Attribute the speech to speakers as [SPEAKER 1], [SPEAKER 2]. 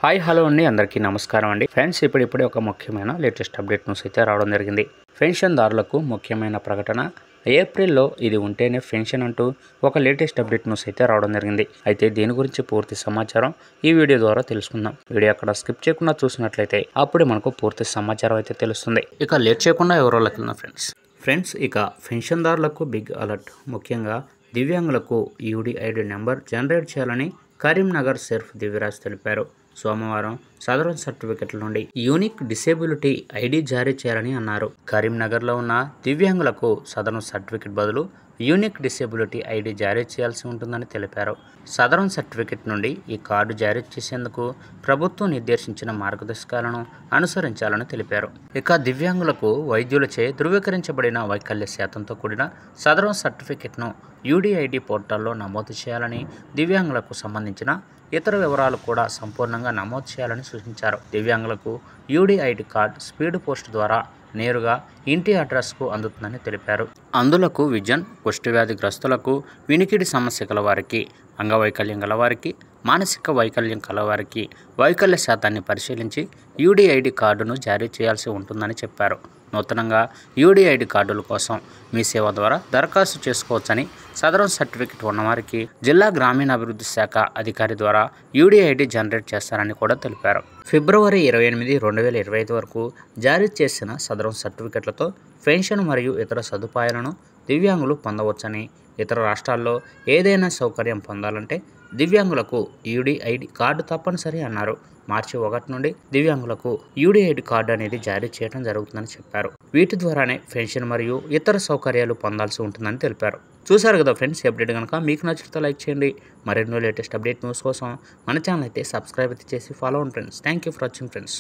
[SPEAKER 1] Hi hello అండి, అందరికీ నమస్కారం అండి. ఫ్రెండ్స్, ఇప్పుడే ఒక ముఖ్యమైన లేటెస్ట్ అప్డేట్ న్యూస్ అయితే రావడం జరిగింది. పెన్షన్దారులకు ముఖ్యమైన ప్రకటన. ఏప్రిల్లో ఇది ఉంటేనే పెన్షన్ అంటూ ఒక లేటెస్ట్ అప్డేట్ న్యూస్ అయితే రావడం జరిగింది. అయితే దీని గురించి పూర్తి సమాచారం ఈ వీడియో ద్వారా తెలుసుకుందాం. వీడియో అక్కడ స్కిప్ చేయకుండా చూసినట్లయితే అప్పుడే మనకు పూర్తి సమాచారం అయితే తెలుస్తుంది. ఇక లేట్ చేయకుండా ఎవరోళ్ళకి వెళ్దాం ఫ్రెండ్స్. ఇక పెన్షన్దారులకు బిగ్ అలర్ట్. ముఖ్యంగా దివ్యాంగులకు యూడిఐడి నెంబర్ జనరేట్ చేయాలని కరీంనగర్ సెర్ఫ్ దివ్యరాజ్ తెలిపారు. సోమవారం సదరన్ సర్టిఫికెట్ల నుండి యూనిక్ డిసేబిలిటీ ఐడి జారీ చేయాలని అన్నారు. కరీంనగర్లో ఉన్న దివ్యాంగులకు సదరన్ సర్టిఫికెట్ బదులు యూనిక్ డిసేబిలిటీ ఐడి జారీ చేయాల్సి ఉంటుందని తెలిపారు. సదరన్ సర్టిఫికెట్ నుండి ఈ కార్డు జారీ చేసేందుకు ప్రభుత్వం నిర్దేశించిన మార్గదర్శకాలను అనుసరించాలని తెలిపారు. ఇక దివ్యాంగులకు వైద్యులచే ధృవీకరించబడిన వైకల్య శాతంతో కూడిన సదరన్ సర్టిఫికెట్ను యూడిఐడి పోర్టల్లో నమోదు చేయాలని, దివ్యాంగులకు సంబంధించిన ఇతర వివరాలు కూడా సంపూర్ణంగా నమోదు చేయాలని సూచించారు. దివ్యాంగులకు యూడిఐడి కార్డ్ స్పీడ్ పోస్ట్ ద్వారా నేరుగా ఇంటి అడ్రస్కు అందుతుందని తెలిపారు. అందులకు విజన్, కుష్ఠవ్యాధిగ్రస్తులకు, వినికిడి సమస్య గలవారికి, అంగవైకల్యం గలవారికి, మానసిక వైకల్యం కలవారికి వైకల్య శాతాన్ని పరిశీలించి యూడిఐడి కార్డును జారీ చేయాల్సి ఉంటుందని చెప్పారు. నూతనంగా యూడిఐడి కార్డుల కోసం మీ సేవ ద్వారా దరఖాస్తు చేసుకోవచ్చని, సదరన్ సర్టిఫికెట్ ఉన్నవారికి జిల్లా గ్రామీణాభివృద్ధి శాఖ అధికారి ద్వారా యూడిఐడి జనరేట్ చేస్తారని కూడా తెలిపారు. ఫిబ్రవరి 28, 2025 వరకు జారీ చేసిన సదరన్ సర్టిఫికెట్లతో పెన్షన్ మరియు ఇతర సదుపాయాలను దివ్యాంగులు పొందవచ్చని, ఇతర రాష్ట్రాల్లో ఏదైనా సౌకర్యం పొందాలంటే దివ్యాంగులకు యూడిఐడి కార్డు తప్పనిసరి అన్నారు. మార్చి 1 నుండి దివ్యాంగులకు యూడిఐడి కార్డు అనేది జారీ చేయడం జరుగుతుందని చెప్పారు. వీటి ద్వారానే పెన్షన్ మరియు ఇతర సౌకర్యాలు పొందాల్సి ఉంటుందని తెలిపారు. చూసారు కదా ఫ్రెండ్స్, ఈ అప్డేట్ కనుక మీకు నచ్చితే లైక్ చేయండి. మరెన్నో లేటెస్ట్ అప్డేట్ న్యూస్ కోసం మన ఛానల్ అయితే సబ్స్క్రైబ్ అయితే చేసి ఫాలో అవ్వండి friends. Thank you for watching friends.